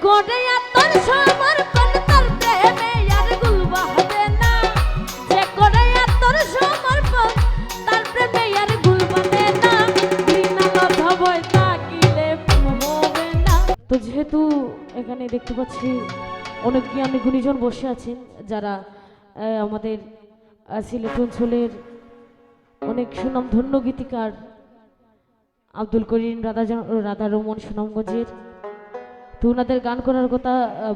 করে তোর সমর্পণ তার প্রেমে আর গুল বাঁধে না, যে করে তোর সমর্পণ তার প্রেমে আর গুল বাঁধে না, ঘৃণা কথা ভয় তাকিলে হবে না। তো যেহেতু এখানে দেখতে পাচ্ছি অনেক জ্ঞানী গুণীজন বসে আছেন, যারা আমাদের সিলেট অঞ্চলের অনেক সুনামধন্য গীতিকার আব্দুল করিম রাধা রমন সুনামগঞ্জের, তো ওনাদের গান করার কথা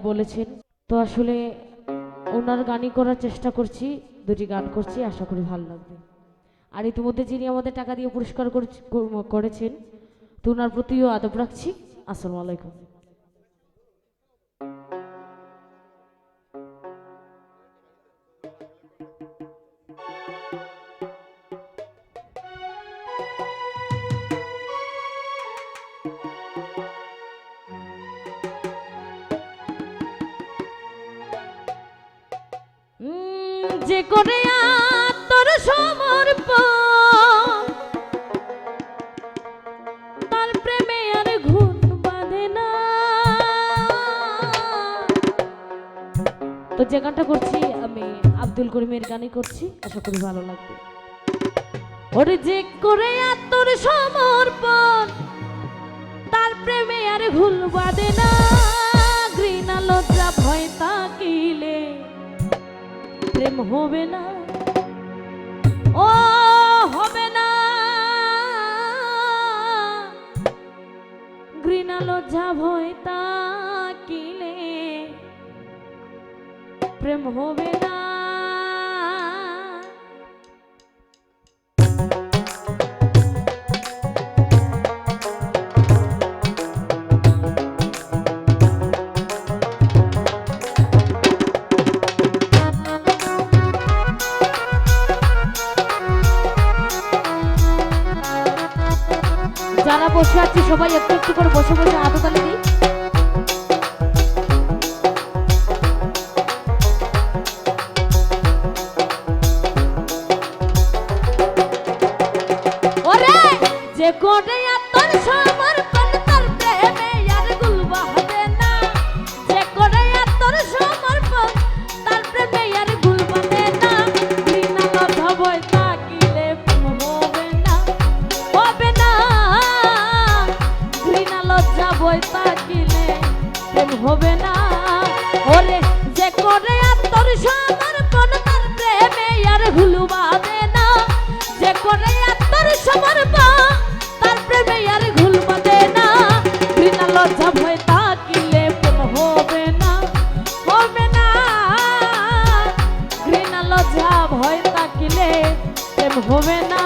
বলেছেন। তো আসলে ওনার গানই করার চেষ্টা করছি, দুটি গান করছি, আশা করি ভালো লাগবে। আর ইতিমধ্যে যিনি আমাদের টাকা দিয়ে পুরস্কার করেছেন, তো ওনার প্রতিও আদব রাখছি। আসসালামু আলাইকুম। যে করে তোর সমর্পণ তার প্রেমে আর ঘুম বাঁধে না। তো যে গানটা করছি আমি আব্দুল করিমের গানই করছি, আশা করি ভালো লাগবে। ওরে যে করে তোর সমর্পণ তার প্রেমে আর ঘুম বাঁধে না, ঘৃণা লজ্জা ভয় তাকিলে প্রেম হবে না, ও হবে না, ঘৃণা লজ্জা ভয় তাকিলে প্রেম হবে না। যারা বসে আছি সবাই একটু একটু করে বসে বসে হাততালি দিই। ওরে যে করে তোর সমর্পণ তার প্রেমে আর গুল বাঁধে না, যে করে তোর সমর্পণ তার প্রেমে আর গুল বাঁধে না, ঘৃণা কথা ভয় তাকিলে হবে না, হবে না, ঘৃণা লজ্জা ভয় তাকিলে প্রেম হবে না। ওরে যে করে তোর সমর্পণ তার প্রেমে আর গুল বাঁধে না, যে করে তোর সমর্পণ তার প্রেমে আর ঘুল বাঁধে না, ঘৃণা লজ্জা ভয় তাকিলে প্রেম হবে না, হবে না, ঘৃণা লজ্জা ভয় তাকিলে প্রেম হবে না।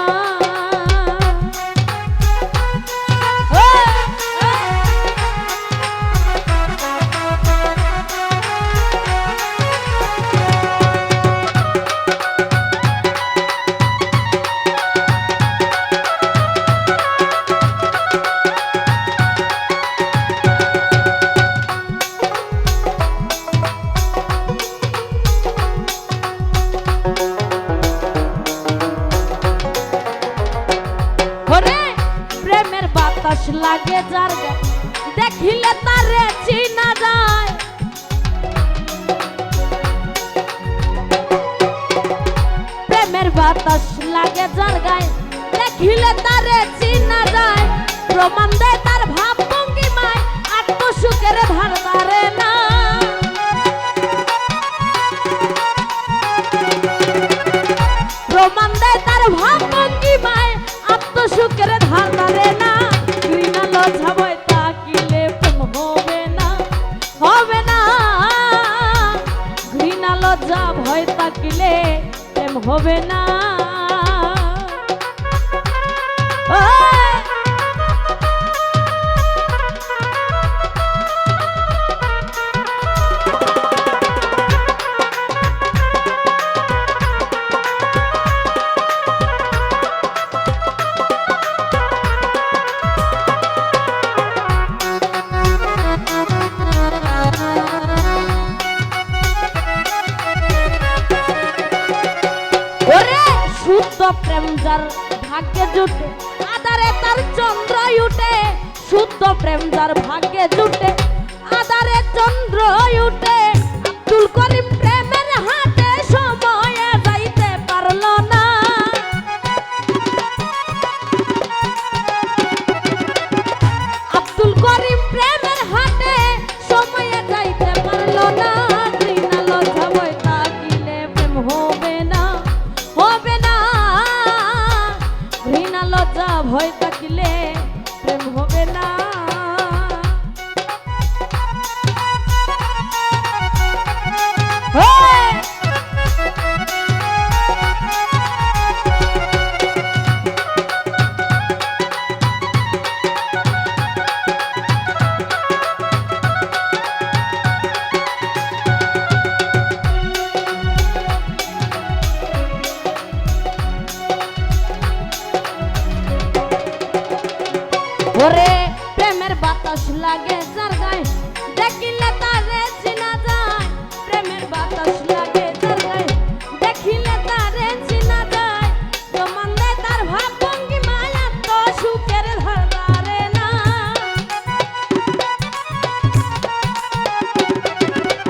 লাগে যার দেখিলে তারে চিনা যায়, প্রেমের বাতাস লাগে যার গায়ে দেখিলে তারে চিনা যায়, প্রমাণ দেয় তার ভাব ভঙ্গিমায় আত্মসুখের ধার ধারে না, প্রমাণ দেয় তার ভাব ভঙ্গিমায় আত্মসুখের ধার ধারে না, ঘৃণা লজ্জা ভয় তাকিলে প্রেম হবে না, হবে না, ঘৃণা লজ্জা ভয় তাকিলে প্রেম হবে না। শুদ্ধ প্রেম যার ভাগ্যে জুটে আধারে তার চন্দ্র উঠে, শুদ্ধ প্রেম যার ভাগ্যে জুটে আদারে চন্দ্র উঠে আব্দুল করিম প্রেমের হাটে সময়ে যাইতে পারল না। আব্দুল করিম প্রেমের হাটে সময়ে যাইতে পারল না। ঘৃণা লজ্জা ভয় থাকিলে প্রেম হবে না, হবে না। ঘৃণা লজ্জা ভয় থাকিলে প্রেম হবে না। ওরে প্রেমের বাতাস লাগে যার গায়ে দেখিলে তারে চিনা যায়। প্রেমের বাতাস লাগে যার গায়ে দেখিলে তারে চিনা যায়। প্রমাণ দেয় তার ভাব ভঙ্গিমা এত সুখের ধারে না।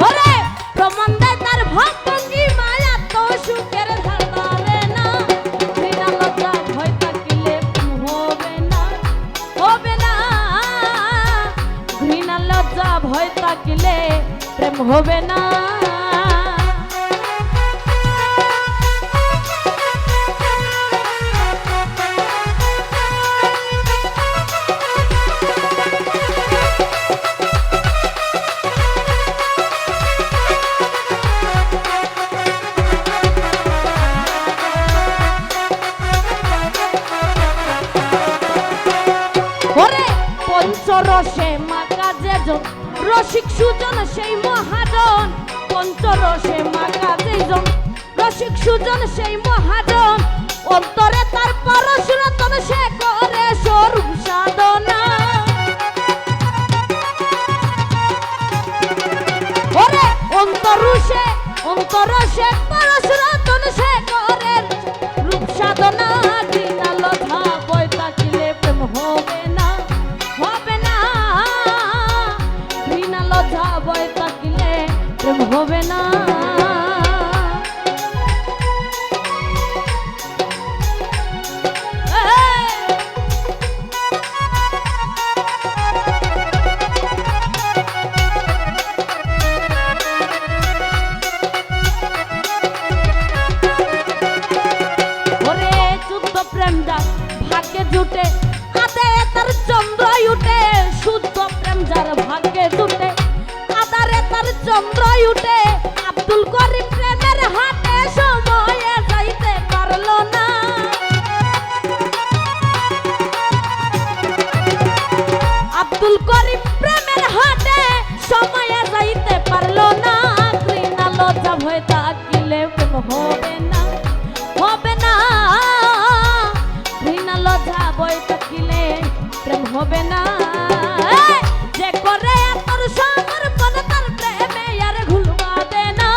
ওরে প্রমাণ দেয় তার ভাব ভঙ্গিমা এত সুখের ধারে না। ঘৃণা লজ্জা ভয় থাকিলে হবে না, হবে না। ঘৃণা লজ্জা ভয় থাকিলে প্রেম হবে না। ওরে পঞ্চরসে মাকা যেজন রসিক সুজন সেই মহাজন। পঞ্চরসে মাকা যেজন রসিক সুজন সেই মহাজন। অন্তরে তার পরশ রতন সে করে স্বরূপ সাধনা। ওরে অন্তরসে পরশ রতন সে করে রূপ সাধনা। ঘৃণা লজ্জা ভয় থাকিলে প্রেম হবে না, হবে না। ঘৃণা লজ্জা ভয় থাকিলে প্রেম হবে না। ওরে যুদ্ধ প্রেম যার ভাগ্যে জুটে আদারে তার চন্দ্র উঠে। শুদ্ধ প্রেম যার ভাগ্যে জুটে আদারে তার চন্দ্র উঠে। আব্দুল করিম প্রেমের হাটে সময়ে যাইতে পারল না। আব্দুল করিম প্রেমের হাটে সময়ে যাইতে পারল না। ঘৃণা লজ্জা ভয় থাকিলে প্রেম হবে না, হবে না। ঘৃণা লজ্জা ভয় থাকিলে প্রেম হবে না। যে করে তোর সমর্পণ তার প্রেমে আর ভুলবাবে না।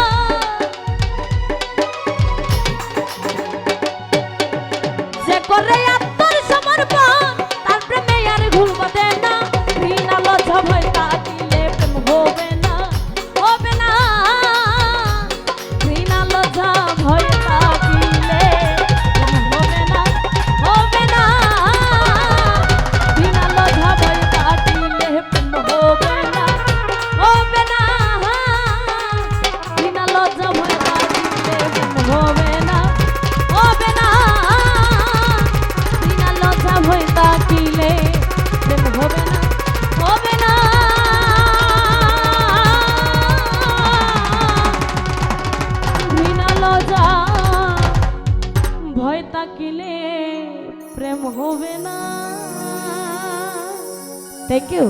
যে করে তোর সমর্পণ তার প্রেমে আর ভুলবাবে না। ঘৃণা লজ্জা ভয় থাকিলে প্রেম হবে না, হবে না। ঘৃণা লজ্জা ভয় থাকিলে প্রেম হবে না, হবে না। ঘৃণা লজ্জা ভয় থাকিলে প্রেম হবে না, হবে না। ঘৃণা লজ্জা ভয় থাকিলে প্রেম হবে না, হবে না। ঘৃণা লজ্জা ভয় থাকিলে প্রেম হবে না, হবে না। ঘৃণা লজ্জা ভয় থাকিলে প্রেম হবে না। Thank you.